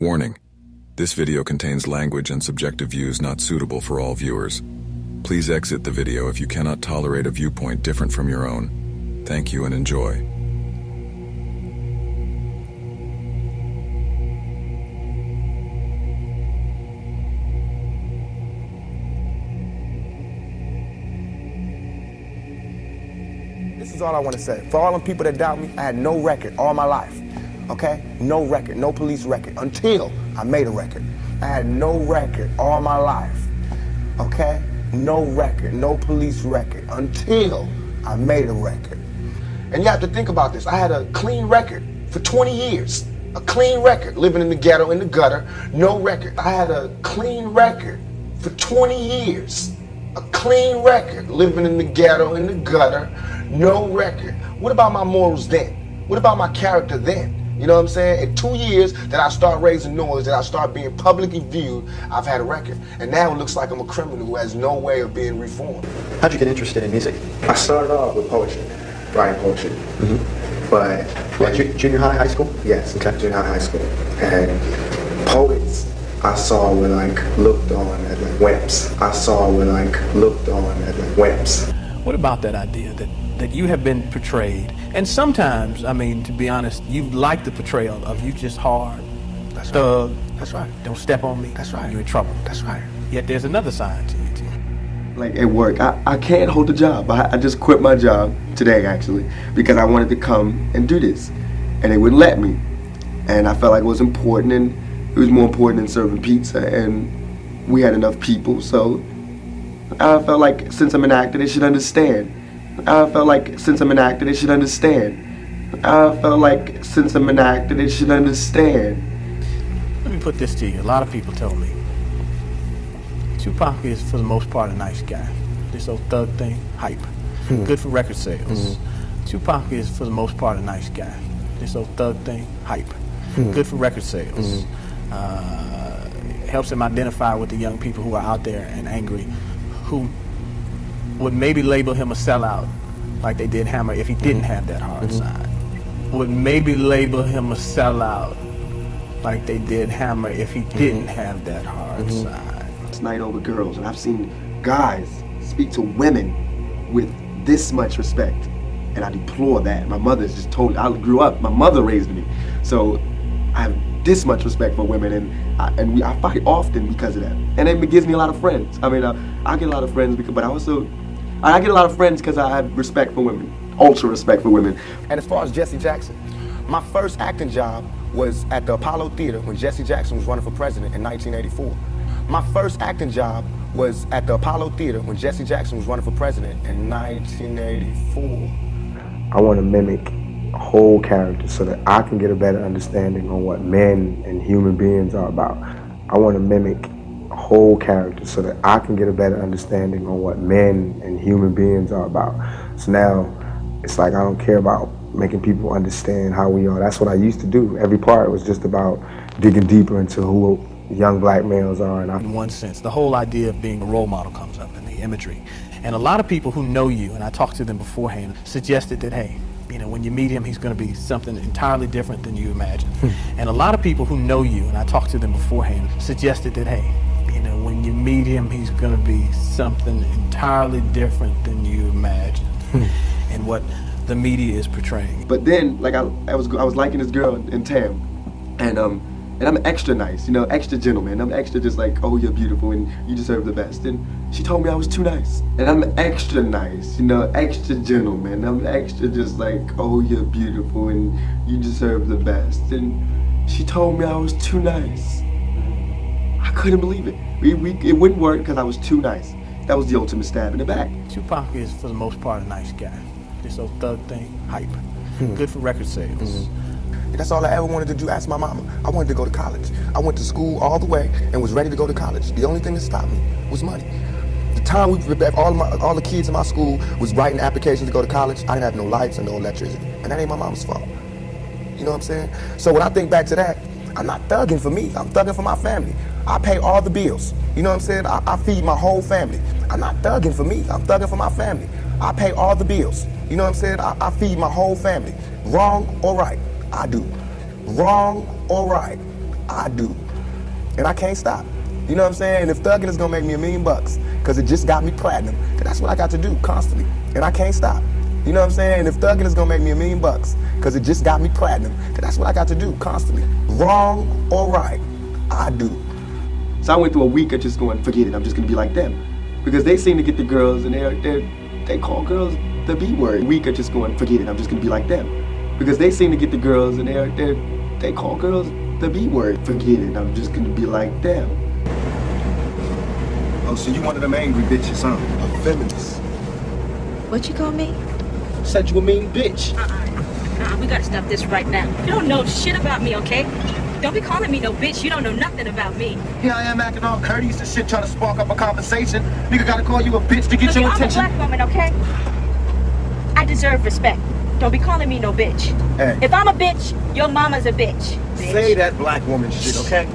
Warning: this video contains language and subjective views not suitable for all viewers. Please exit the video if you cannot tolerate a viewpoint different from your own. Thank you and enjoy. This is all I want to say. For all them people that doubt me, I had no record all my life. Okay? No record, no police record, until I made a record. I had no record all my life. Okay? No record, no police record, until I made a record. And you have to think about this. I had a clean record for 20 years. A clean record, living in the ghetto, in the gutter, no record. I had a clean record for 20 years. A clean record, living in the ghetto, in the gutter, no record. What about my morals then? What about my character then? You know what I'm saying? In 2 years that I start raising noise, that I start being publicly viewed, I've had a record. And now it looks like I'm a criminal who has no way of being reformed. How'd you get interested in music? I started off with poetry, writing poetry. But Like junior high, high school? yes, Okay. junior high school. And poets I saw were like looked on as like wimps. I saw were like looked on as like wimps. What about that idea that you have been portrayed, and sometimes, I mean, to be honest, you like the portrayal of you just hard, That's thug, right. That's right. don't step on me, That's right. you're in trouble. That's right. Yet there's another side to you too. Like at work, I can't hold a job. I just quit my job today actually because I wanted to come and do this, and they wouldn't let me. And I felt like it was important, and it was more important than serving pizza, and we had enough people, so I felt like since I'm an actor, they should understand. I felt like since I'm an actor, they should understand. I felt like since I'm an actor, they should understand. Let me put this to you. A lot of people tell me Tupac is, for the most part, a nice guy. This old thug thing, hype. Good for record sales. Tupac is, for the most part, a nice guy. This old thug thing, hype. Good for record sales. Helps him identify with the young people who are out there and angry, who would maybe label him a sellout, like they did Hammer if he didn't have that hard side. Would maybe label him a sellout, like they did Hammer if he didn't have that hard side. It's night over girls, and I've seen guys speak to women with this much respect, and I deplore that. My mother's just told, I grew up, my mother raised me, so I have this much respect for women, and I fight often because of that, and it gives me a lot of friends. I mean, I get a lot of friends because, but I get a lot of friends because I have respect for women, ultra respect for women. And as far as Jesse Jackson, my first acting job was at the Apollo Theater when Jesse Jackson was running for president in 1984. My first acting job was at the Apollo Theater when Jesse Jackson was running for president in 1984. I want to mimic whole characters so that I can get a better understanding on what men and human beings are about. I want to mimic whole characters so that I can get a better understanding on what men and human beings are about. So now it's like I don't care about making people understand how we are. That's what I used to do. Every part was just about digging deeper into who young black males are. And In one sense, the whole idea of being a role model comes up in the imagery. And a lot of people who know you, and I talked to them beforehand, suggested that, hey, you know, when you meet him, he's going to be something entirely different than you imagine. And a lot of people who know you, and I talked to them beforehand, suggested that, hey, you know, when you meet him, he's going to be something entirely different than you imagine. And what the media is portraying. But then, like I was liking this girl in Tam, and I'm extra nice, you know, extra gentleman. I'm extra just like, oh, you're beautiful and you deserve the best. And she told me I was too nice. And I'm extra nice, you know, extra gentleman. I'm extra just like, oh, you're beautiful and you deserve the best. And she told me I was too nice. I couldn't believe it. It wouldn't work because I was too nice. That was the ultimate stab in the back. Tupac is, for the most part, a nice guy. This old thug thing, hype. Good for record sales. That's all I ever wanted to do. Ask my mama. I wanted to go to college. I went to school all the way and was ready to go to college. The only thing that stopped me was money. The time all the kids in my school was writing applications to go to college, I didn't have no lights and no electricity. And that ain't my mama's fault. You know what I'm saying? So when I think back to that, I'm not thugging for me. I'm thugging for my family. I pay all the bills. You know what I'm saying? I feed my whole family. I'm not thugging for me. I'm thugging for my family. I pay all the bills. You know what I'm saying? I feed my whole family. Wrong or right, I do. Wrong or right, I do. And I can't stop. You know what I'm saying? And if thugging is gonna make me $1 million, cause it just got me platinum, then that's what I got to do constantly. And I can't stop. You know what I'm saying? And if thugging is gonna make me $1 million, cause it just got me platinum, then that's what I got to do constantly. Wrong or right, I do. So I went through a week of just going, forget it, I'm just gonna be like them. Because they seem to get the girls and they call girls the B word. A week of just going, forget it, I'm just gonna be like them. Because they seem to get the girls and they call girls the B word. Forget it, I'm just gonna be like them. Oh, so you one of them angry bitches, huh? A feminist. What you call me? Said you a mean bitch. We gotta stop this right now. You don't know shit about me, okay? Don't be calling me no bitch. You don't know nothing about me. Here I am acting all courteous and shit, trying to spark up a conversation. Nigga gotta call you a bitch to get your attention. I'm a black woman, okay? I deserve respect. Don't be calling me no bitch. Hey. If I'm a bitch, your mama's a bitch. Say that black woman shit, okay?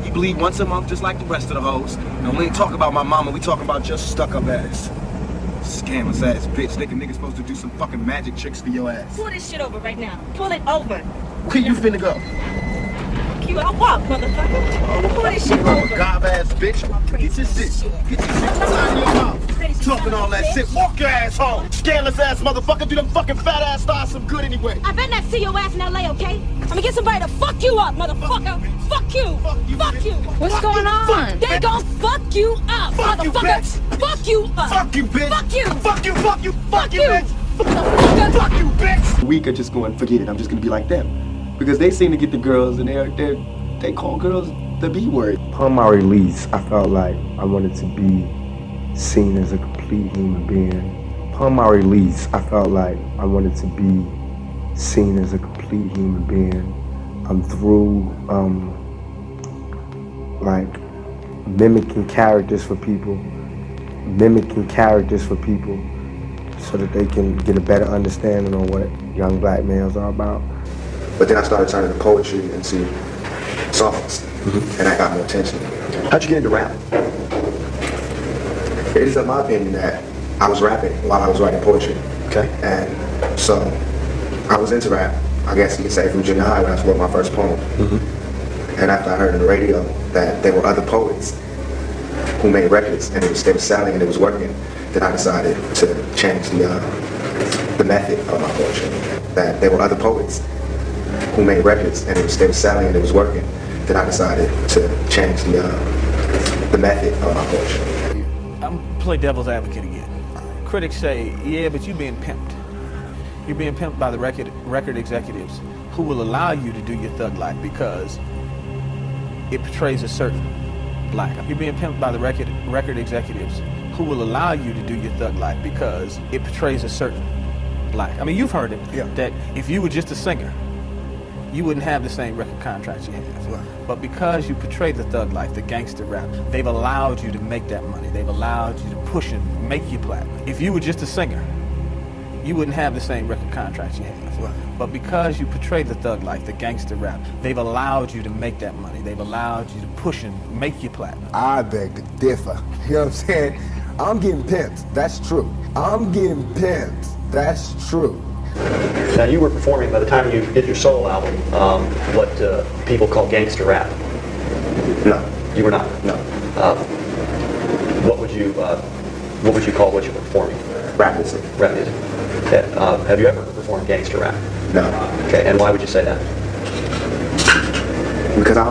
You bleed once a month just like the rest of the hoes. And we ain't talking about my mama, we talking about your stuck-up ass. Scammers ass bitch, thinking niggas supposed to do some fucking magic tricks for your ass. Pull this shit over right now. Pull it over. Where you finna go? I'll walk, motherfucker. Pull this shit over. Gob ass bitch. Get your shit. Get your shit out of your mouth. Talking all that shit. Walk your ass home. Scandalous ass motherfucker. Do them fucking fat ass stars some good anyway. I better not see your ass in L.A., okay? I'm gonna get somebody to fuck you up, motherfucker. Fuck you. Fuck you. What's going on? They gon' fuck you up, Fuck you, motherfucker. bitch. Fuck you up. Fuck you, bitch. Fuck you. Fuck you, fuck you, fuck you, you. bitch. Motherfucker. Fuck you, bitch. A week of just going, forget it, I'm just gonna be like them. Because they seem to get the girls and they call girls the B word. Upon my release, I felt like I wanted to be seen as a complete human being. Upon my release, I felt like I wanted to be seen as a complete human being. I'm through like mimicking characters for people so that they can get a better understanding on what young black males are about. But then I started turning the poetry into songs, and that got more attention. How'd you get into rap? It is in my opinion that I was rapping while I was writing poetry. Okay. And so I was into rap, I guess you could say, from junior high when I wrote my first poem. And after I heard on the radio that there were other poets who made records and they were selling and it was working, then I decided to change the method of my poetry. That there were other poets who made records and they were selling and it was working, then I decided to change the method of my poetry. I'm play devil's advocate again. Critics say, yeah, but you're being pimped. You're being pimped by the record executives who will allow you to do your thug life because it portrays a certain black. You're being pimped by the record executives who will allow you to do your thug life because it portrays a certain black. I mean, you've heard it, that if you were just a singer, you wouldn't have the same record contracts you have. Right. But because you portray the thug life, the gangster rap, they've allowed you to make that money. They've allowed you to push and make you platinum. If you were just a singer, you wouldn't have the same record contracts you have. Right. But because you portray the thug life, the gangster rap, they've allowed you to make that money. They've allowed you to push and make you platinum. I beg to differ. You know what I'm saying? I'm getting pimped. That's true. I'm getting pimped. That's true. Now you were performing, by the time you did your solo album, what people call gangster rap. No. You were not? No. What would you call what you were performing? Rap music. Rap music. Okay. Have you ever performed gangster rap? No. Okay, and why would you say that? Because I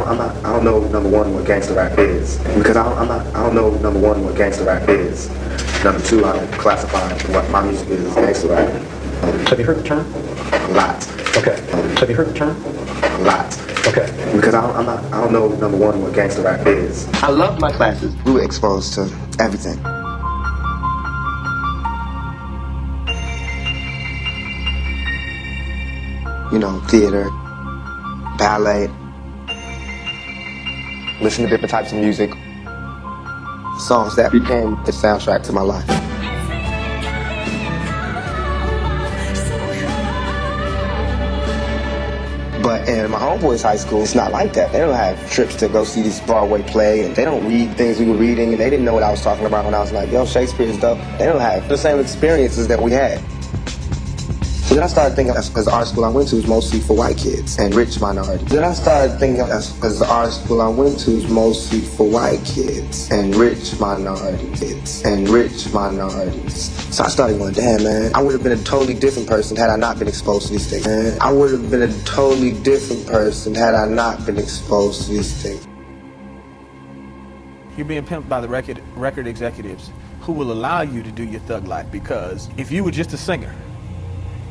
don't know, number one, what gangster rap is. Because I don't know, number one, what gangster rap is. Number two, I don't classify what my music is as gangster rap. Have you heard the term? A lot. Okay. Have you heard the term? A lot. Okay. Because I don't know, number one, what gangster rap is. I loved my classes. We were exposed to everything. You know, theater, ballet, listen to different types of music, songs that became the soundtrack to my life. But in my homeboys' high school, it's not like that. They don't have trips to go see this Broadway play, and they don't read things we were reading, and they didn't know what I was talking about when I was like, yo, Shakespeare's dope. They don't have the same experiences that we had. So Then I started thinking, as the art school I went to was mostly for white kids and rich minorities. Then I started thinking, as the art school I went to was mostly for white kids and rich minorities So I started going, damn, man, I would have been a totally different person had I not been exposed to these things. Man, I would have been a totally different person had I not been exposed to these things. You're being pimped by the record executives who will allow you to do your thug life, because if you were just a singer,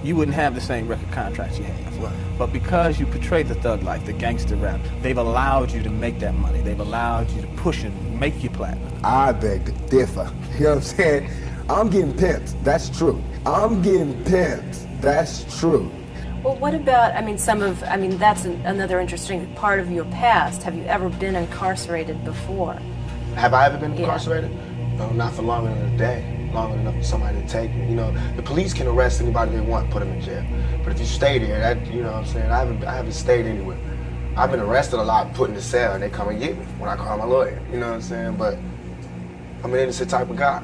you wouldn't have the same record contracts you have. Right. But because you portray the thug life, the gangster rap, they've allowed you to make that money. They've allowed you to push and make you platinum. I beg to differ. You know what I'm saying? I'm getting pimped. That's true. I'm getting pimped. That's true. Well, what about, that's another interesting part of your past. Have you ever been incarcerated before? Have I ever been incarcerated? No, not for longer than a day. Longer enough for somebody to take me. You know, the police can arrest anybody they want and put them in jail. But if you stay there, that, you know what I'm saying, I haven't stayed anywhere. I've been arrested a lot and put in the cell, and they come and get me when I call my lawyer. You know what I'm saying? But I'm an innocent type of guy.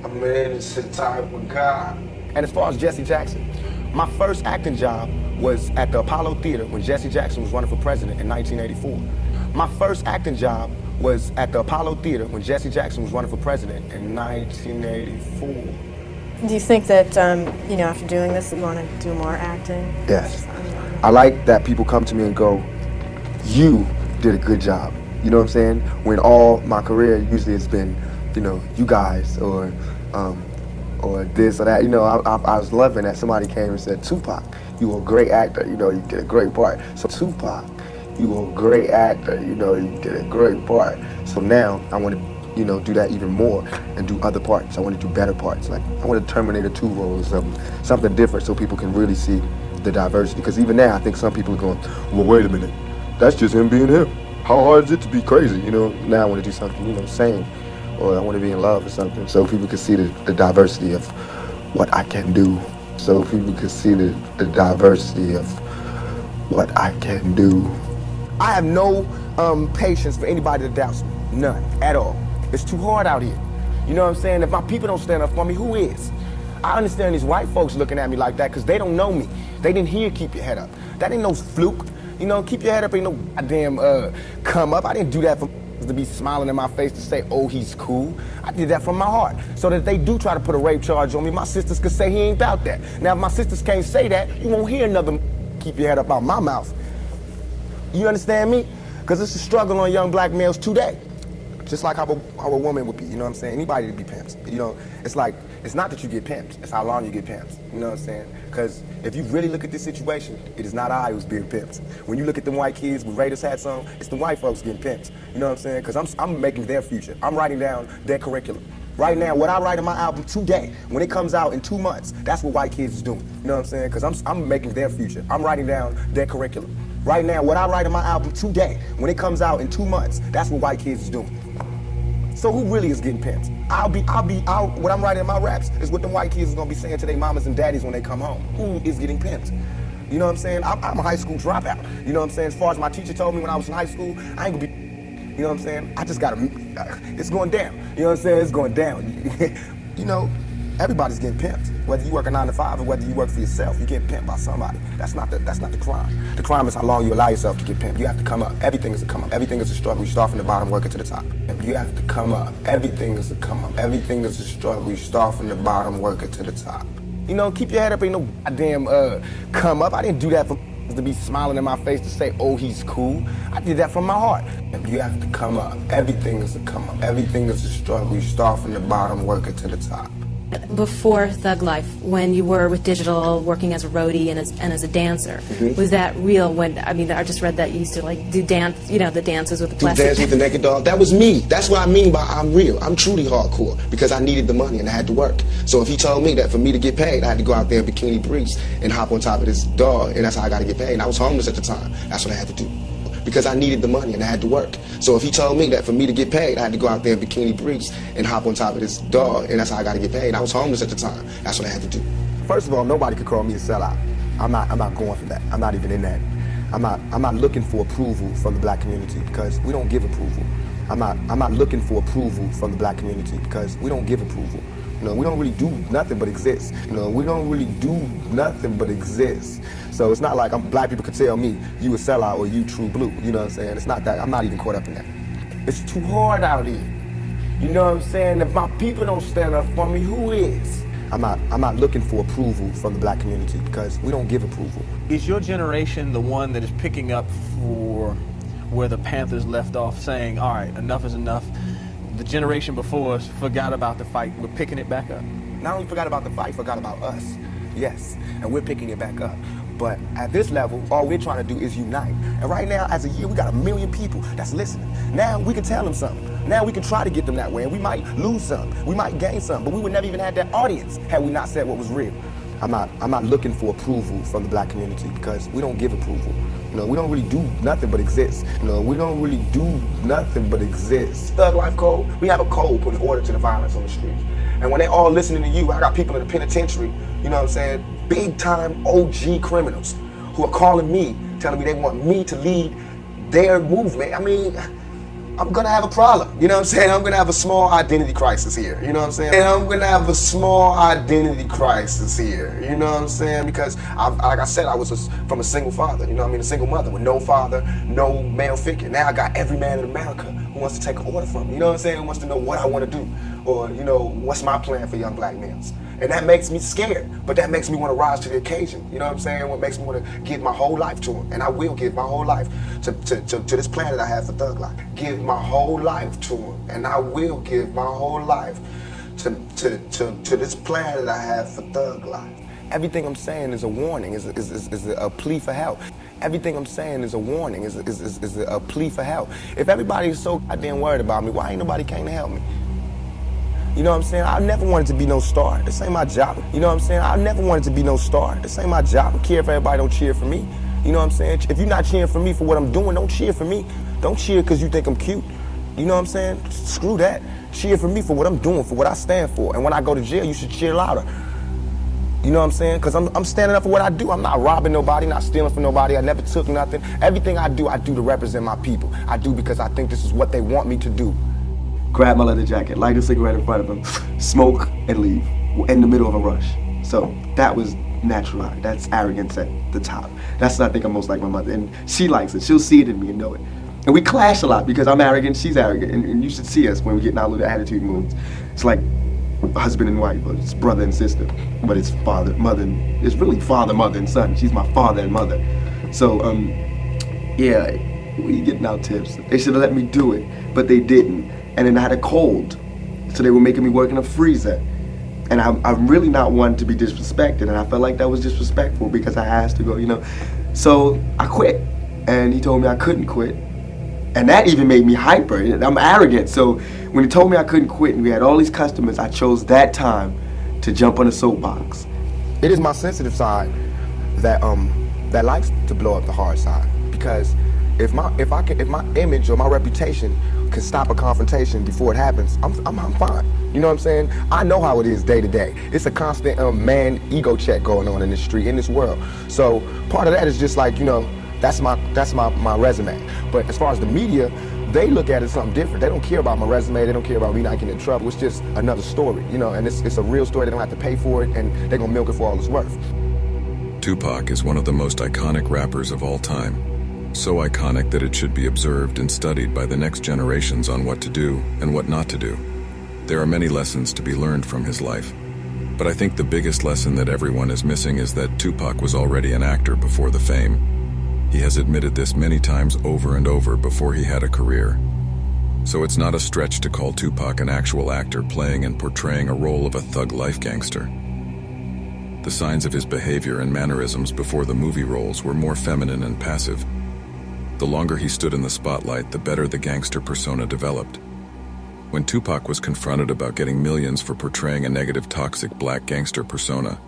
I'm an innocent type of guy. And as far as Jesse Jackson, my first acting job was at the Apollo Theater when Jesse Jackson was running for president in 1984. My first acting job was at the Apollo Theater when Jesse Jackson was running for president in 1984. Do you think that, after doing this, you want to do more acting? Yes. I like that people come to me and go, you did a good job. You know what I'm saying? When all my career usually it's been, you guys or this or that. You know, I was loving that somebody came and said, Tupac, you were a great actor. You know, you did a great part. So Tupac, you were a great actor. You know, you did a great part. So now I want to, do that even more and do other parts. I want to do better parts. Like I want to Terminator 2 roles, something different so people can really see the diversity. Because even now, I think some people are going, well, wait a minute, that's just him being him. How hard is it to be crazy? Now I want to do something, sane, or I want to be in love or something, so people can see the diversity of what I can do. So people can see the diversity of what I can do. I have no patience for anybody that doubts me. None at all. It's too hard out here. You know what I'm saying? If my people don't stand up for me, who is? I understand these white folks looking at me like that because they don't know me. They didn't hear keep your head up. That ain't no fluke. Keep your head up ain't no goddamn come up. I didn't do that for to be smiling in my face to say, oh, he's cool. I did that from my heart. So that if they do try to put a rape charge on me, my sisters could say he ain't about that. Now, if my sisters can't say that, you won't hear another keep your head up out my mouth. You understand me? Because it's a struggle on young black males today. Just like how a woman would be, you know what I'm saying? Anybody to be pimped. It's like, it's not that you get pimped, it's how long you get pimped. You know what I'm saying? Because if you really look at this situation, it is not I who's being pimped. When you look at them white kids with Raiders hats on, it's the white folks getting pimped. You know what I'm saying? Because I'm making their future. I'm writing down their curriculum. Right now, what I write in my album today, when it comes out in 2 months, that's what white kids is doing. You know what I'm saying? Because I'm making their future. I'm writing down their curriculum. Right now, what I write in my album today, when it comes out in 2 months, that's what white kids is doing. So who really is getting pimped? What I'm writing in my raps is what the white kids is gonna be saying to their mamas and daddies when they come home. Who is getting pimped? You know what I'm saying? I'm a high school dropout. You know what I'm saying? As far as my teacher told me when I was in high school, I ain't gonna be, you know what I'm saying? I just gotta, it's going down. You know what I'm saying? It's going down. Everybody's getting pimped. Whether you work a 9 to 5 or whether you work for yourself, you're getting pimped by somebody. That's not the crime. The crime is how long you allow yourself to get pimped. You have to come up. Everything is a come up. Everything is a struggle. You start from the bottom, work it to the top. You have to come up. Everything is a come up. Everything is a struggle. You start from the bottom, work it to the top. Keep your head up. Ain't no goddamn come up. I didn't do that for to be smiling in my face to say, oh, he's cool. I did that from my heart. You have to come up. Everything is a come up. Everything is a struggle. You start from the bottom, work it to the top. Before Thug Life, when you were with Digital, working as a roadie and as a dancer, was that real? I just read that you used to do dance, the dances with the plastic. Dance with the naked dog. That was me. That's what I mean by I'm real. I'm truly hardcore because I needed the money and I had to work. So if he told me that for me to get paid, I had to go out there in bikini briefs and hop on top of this dog, and that's how I got to get paid. And I was homeless at the time. That's what I had to do. Because I needed the money and I had to work. So if he told me that for me to get paid, I had to go out there in bikini briefs and hop on top of this dog, and that's how I got to get paid. I was homeless at the time. That's what I had to do. First of all, nobody could call me a sellout. I'm not going for that. I'm not even in that. I'm not looking for approval from the black community because we don't give approval. I'm not looking for approval from the black community because we don't give approval. You know, we don't really do nothing but exist. You know, we don't really do nothing but exist. So it's not like black people could tell me you a sellout or you true blue. You know what I'm saying? It's not that. I'm not even caught up in that. It's too hard out here. You know what I'm saying? If my people don't stand up for me, who is? I'm not looking for approval from the black community because we don't give approval. Is your generation the one that is picking up for where the Panthers left off, saying, all right, enough is enough? The generation before us forgot about the fight. We're picking it back up. Not only forgot about the fight, forgot about us. Yes, and we're picking it back up. But at this level, all we're trying to do is unite. And right now, as a year, we got 1 million people that's listening. Now we can tell them something. Now we can try to get them that way, and we might lose some. We might gain some, but we would never even have that audience had we not said what was real. I'm not looking for approval from the black community because we don't give approval. You know, we don't really do nothing but exist. You know, we don't really do nothing but exist. Thug Life Code, we have a code putting order to the violence on the streets. And when they all listening to you, I got people in the penitentiary, you know what I'm saying, big time OG criminals who are calling me, telling me they want me to lead their movement. I mean, I'm gonna have a problem, you know what I'm saying? I'm gonna have a small identity crisis here, you know what I'm saying? And I'm gonna have a small identity crisis here, you know what I'm saying? Because, like I said, I was from a single father, you know what I mean? A single mother with no father, no male figure. Now I got every man in America who wants to take an order from me, you know what I'm saying? Who wants to know what I wanna do, or, you know, what's my plan for young black males. And that makes me scared, but that makes me want to rise to the occasion. You know what I'm saying? What makes me want to give my whole life to him. And I will give my whole life to this plan that I have for Thug Life. Give my whole life to him. And I will give my whole life to this plan that I have for Thug Life. Everything I'm saying is a warning, is a plea for help. Everything I'm saying is a warning, is a plea for help. If everybody is so goddamn worried about me, why ain't nobody came to help me? You know what I'm saying? I never wanted to be no star. This ain't my job. You know what I'm saying? I never wanted to be no star. This ain't my job. I don't care if everybody don't cheer for me. You know what I'm saying? If you're not cheering for me for what I'm doing, don't cheer for me. Don't cheer because you think I'm cute. You know what I'm saying? Screw that. Cheer for me for what I'm doing, for what I stand for. And when I go to jail, you should cheer louder. You know what I'm saying? Because I'm standing up for what I do. I'm not robbing nobody, not stealing from nobody. I never took nothing. Everything I do to represent my people. I do because I think this is what they want me to do. Grab my leather jacket, light a cigarette in front of him, smoke, and leave in the middle of a rush. So that was natural. That's arrogance at the top. That's what I think I'm most like my mother. And she likes it. She'll see it in me and know it. And we clash a lot because I'm arrogant, she's arrogant. And you should see us when we get in our little attitude moods. It's like husband and wife, but it's brother and sister. But it's father, mother, it's really father, mother, and son. She's my father and mother. So, yeah, we getting out tips. They should have let me do it, but they didn't. And then I had a cold, so they were making me work in a freezer. And I'm really not one to be disrespected, and I felt like that was disrespectful because I asked to go, you know. So I quit, and he told me I couldn't quit. And that even made me hyper. I'm arrogant, so when he told me I couldn't quit and we had all these customers, I chose that time to jump on a soapbox. It is my sensitive side that likes to blow up the hard side, because if my image or my reputation can stop a confrontation before it happens, I'm fine. You know what I'm saying? I know how it is day to day. It's a constant man ego check going on in this street, in this world. So part of that is just like, you know, that's my resume. But as far as the media, they look at it something different. They don't care about my resume. They don't care about me not getting in trouble. It's just another story, you know, and it's a real story. They don't have to pay for it, and they're gonna milk it for all it's worth. Tupac is one of the most iconic rappers of all time. So iconic that it should be observed and studied by the next generations on what to do and what not to do. There are many lessons to be learned from his life. But I think the biggest lesson that everyone is missing is that Tupac was already an actor before the fame. He has admitted this many times over and over before he had a career. So it's not a stretch to call Tupac an actual actor playing and portraying a role of a thug life gangster. The signs of his behavior and mannerisms before the movie roles were more feminine and passive. The longer he stood in the spotlight, the better the gangster persona developed. When Tupac was confronted about getting millions for portraying a negative, toxic black gangster persona,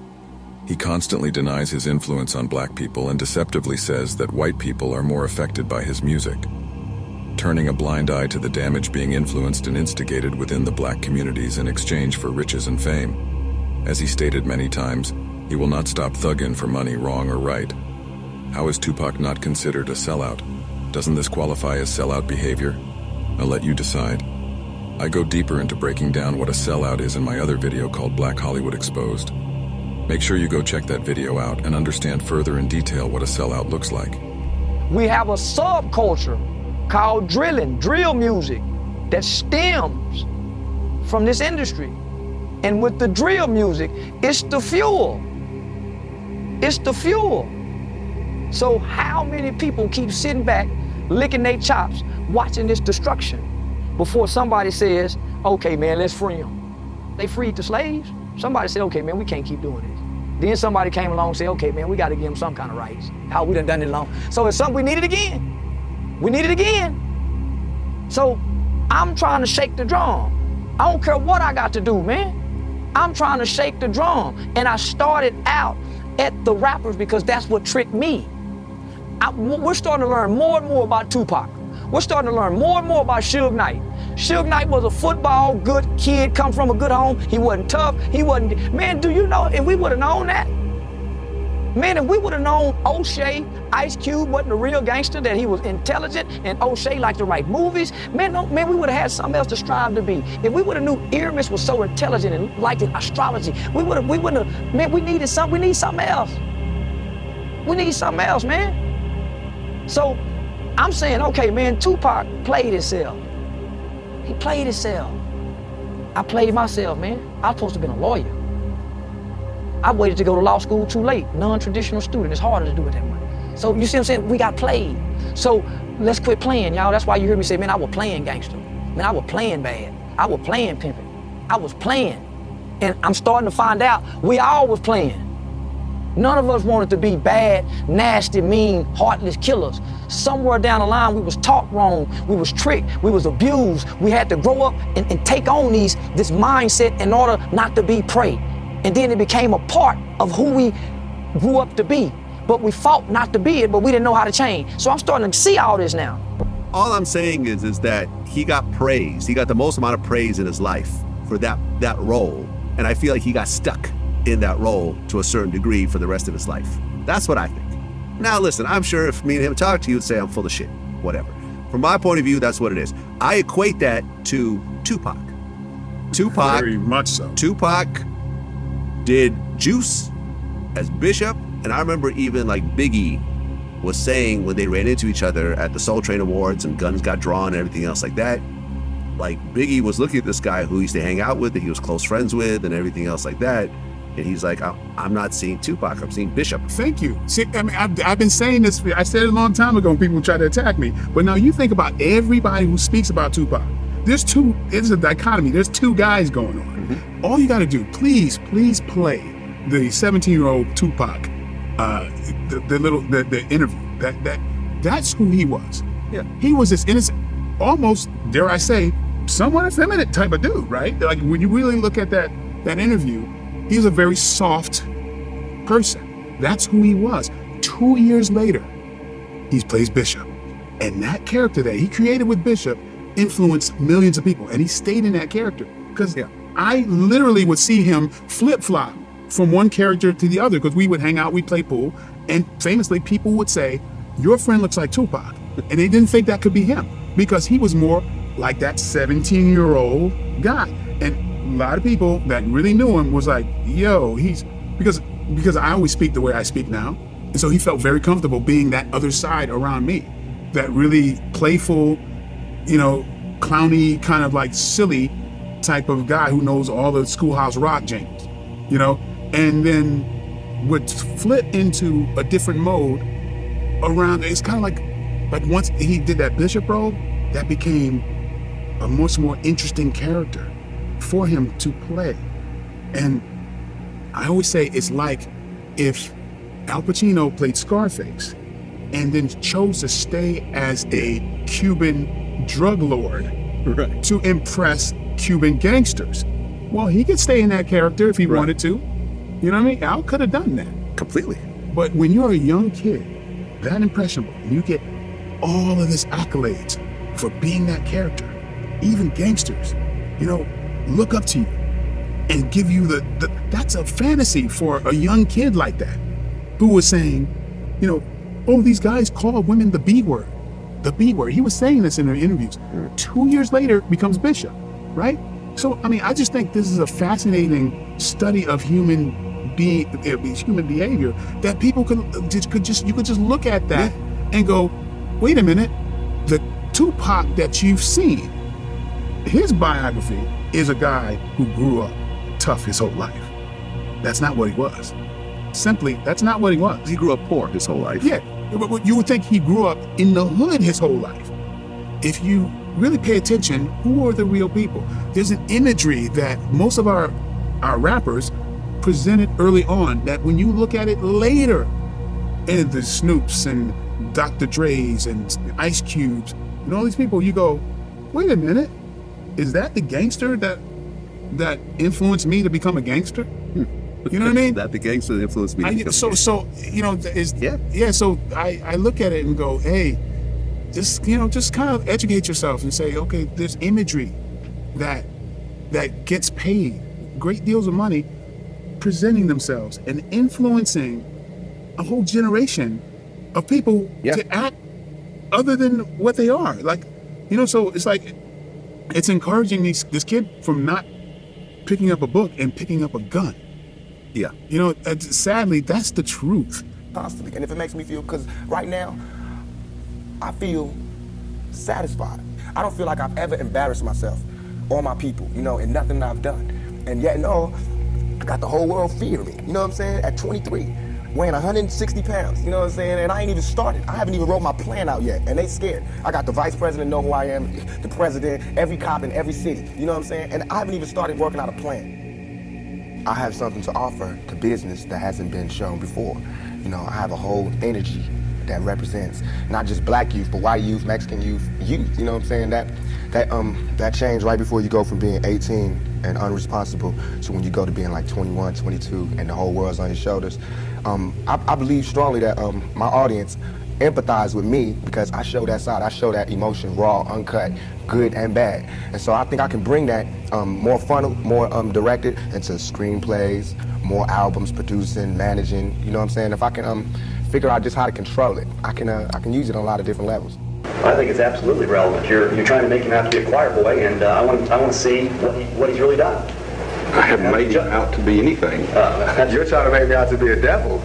he constantly denies his influence on black people and deceptively says that white people are more affected by his music, turning a blind eye to the damage being influenced and instigated within the black communities in exchange for riches and fame. As he stated many times, he will not stop thugging for money, wrong or right. How is Tupac not considered a sellout? Doesn't this qualify as sellout behavior? I'll let you decide. I go deeper into breaking down what a sellout is in my other video called Black Hollywood Exposed. Make sure you go check that video out and understand further in detail what a sellout looks like. We have a subculture called drill music, that stems from this industry. And with the drill music, it's the fuel. It's the fuel. So how many people keep sitting back, licking their chops, watching this destruction before somebody says, okay, man, let's free them? They freed the slaves. Somebody said, okay, man, we can't keep doing this. Then somebody came along and said, okay, man, we got to give them some kind of rights. How we done it long. So it's something we need it again. We need it again. So I'm trying to shake the drum. I don't care what I got to do, man. I'm trying to shake the drum. And I started out at the rappers because that's what tricked me. We're starting to learn more and more about Tupac. We're starting to learn more and more about Suge Knight. Suge Knight was a football good kid, come from a good home. He wasn't tough. He wasn't, man, do you know, if we would have known that, man, if we would have known O'Shea, Ice Cube wasn't a real gangster, that he was intelligent and O'Shea liked to write movies, man, no, man, we would have had something else to strive to be. If we would have knew Aramis was so intelligent and liked astrology, we wouldn't have, man, we need something else. We need something else, man. So I'm saying, okay, man, Tupac played himself. He played himself. I played myself, man. I was supposed to have been a lawyer. I waited to go to law school too late. Non-traditional student, it's harder to do it that way. So you see what I'm saying? We got played. So let's quit playing, y'all. That's why you hear me say, man, I was playing gangster. Man, I was playing bad. I was playing pimping. I was playing. And I'm starting to find out we all was playing. None of us wanted to be bad, nasty, mean, heartless killers. Somewhere down the line, we was taught wrong, we was tricked, we was abused. We had to grow up and take on this mindset in order not to be prey. And then it became a part of who we grew up to be. But we fought not to be it, but we didn't know how to change. So I'm starting to see all this now. All I'm saying is that he got praise. He got the most amount of praise in his life for that role. And I feel like he got stuck in that role to a certain degree for the rest of his life. That's what I think. Now listen, I'm sure if me and him talked to you, he'd say I'm full of shit, whatever. From my point of view, that's what it is. I equate that to Tupac. Very much so. Tupac did Juice as Bishop, and I remember even like Biggie was saying when they ran into each other at the Soul Train Awards and guns got drawn and everything else like that, like Biggie was looking at this guy who he used to hang out with, that he was close friends with and everything else like that. And he's like, I'm not seeing Tupac, I'm seeing Bishop. Thank you. See, I mean, I've been saying this, I said it a long time ago when people try to attack me. But now you think about everybody who speaks about Tupac. It's a dichotomy. There's two guys going on. Mm-hmm. All you got to do, please play the 17-year-old Tupac, the interview. That's who he was. Yeah. He was this innocent, almost, dare I say, somewhat effeminate type of dude, right? Like when you really look at that interview, he was a very soft person. That's who he was. 2 years later, he plays Bishop. And that character that he created with Bishop influenced millions of people. And he stayed in that character. Because I literally would see him flip-flop from one character to the other, because we would hang out, we'd play pool. And famously, people would say, your friend looks like Tupac. And they didn't think that could be him, because he was more like that 17-year-old guy. And a lot of people that really knew him was like, yo, because I always speak the way I speak now. And so he felt very comfortable being that other side around me, that really playful, clowny, kind of like silly type of guy who knows all the Schoolhouse Rock jingles, and then would flip into a different mode around. It's kind of like once he did that Bishop role, that became a much more interesting character for him to play. And I always say it's like if Al Pacino played Scarface and then chose to stay as a Cuban drug lord to impress Cuban gangsters. Well, he could stay in that character if he wanted to. You know what I mean? Al could have done that. Completely. But when you're a young kid, that impressionable, and you get all of this accolades for being that character, even gangsters, look up to you and give you that's a fantasy for a young kid like that, who was saying, these guys call women the B word. The B word. He was saying this in their interviews. 2 years later, becomes Bishop, right? So, I mean, I just think this is a fascinating study of human behavior that people you could just look at that and go, wait a minute, the Tupac that you've seen, his biography is a guy who grew up tough his whole life. That's not what he was. Simply, that's not what he was. He grew up poor his whole life. Yeah, but you would think he grew up in the hood his whole life. If you really pay attention, who are the real people? There's an imagery that most of our rappers presented early on that when you look at it later, and the Snoops and Dr. Dre's and Ice Cubes and all these people, you go, wait a minute, is that the gangster that influenced me to become a gangster? You know what I mean? That the gangster that influenced me to become a gangster. So I look at it and go, hey, just kind of educate yourself and say, okay, there's imagery that gets paid great deals of money presenting themselves and influencing a whole generation of people to act other than what they are. Like, so it's like, it's encouraging this kid from not picking up a book and picking up a gun. Yeah. Sadly, that's the truth. Constantly. And if it makes me feel, because right now, I feel satisfied. I don't feel like I've ever embarrassed myself or my people, in nothing that I've done. And yet, I got the whole world fearing me, you know what I'm saying? At 23, weighing 160 pounds, you know what I'm saying? And I ain't even started. I haven't even wrote my plan out yet, and they scared. I got the vice president know who I am, the president, every cop in every city, you know what I'm saying? And I haven't even started working out a plan. I have something to offer to business that hasn't been shown before. I have a whole energy that represents not just black youth, but white youth, Mexican youth, you know what I'm saying? That change right before you go from being 18 and unresponsible to when you go to being like 21, 22, and the whole world's on your shoulders. I believe strongly that my audience empathize with me because I show that side. I show that emotion, raw, uncut, good and bad. And so I think I can bring that more fun, more directed into screenplays, more albums, producing, managing, you know what I'm saying? If I can figure out just how to control it, I can use it on a lot of different levels. I think it's absolutely relevant. You're trying to make him out to be a choir boy, and I want to see what he's really done. I haven't made him out to be anything. You're trying to make me out to be a devil.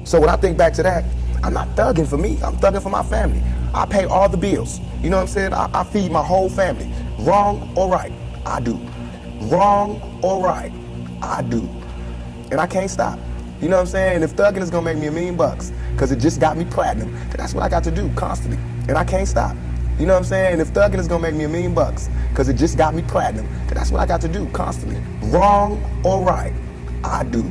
So when I think back to that, I'm not thugging for me, I'm thugging for my family. I pay all the bills, you know what I'm saying? I feed my whole family. Wrong or right, I do. Wrong or right, I do. And I can't stop, you know what I'm saying? And if thugging is gonna make me $1 million, because it just got me platinum, then that's what I got to do constantly. And I can't stop, you know what I'm saying? And if thugging is gonna make me $1 million, because it just got me platinum, then that's what I got to do constantly. Wrong or right, I do.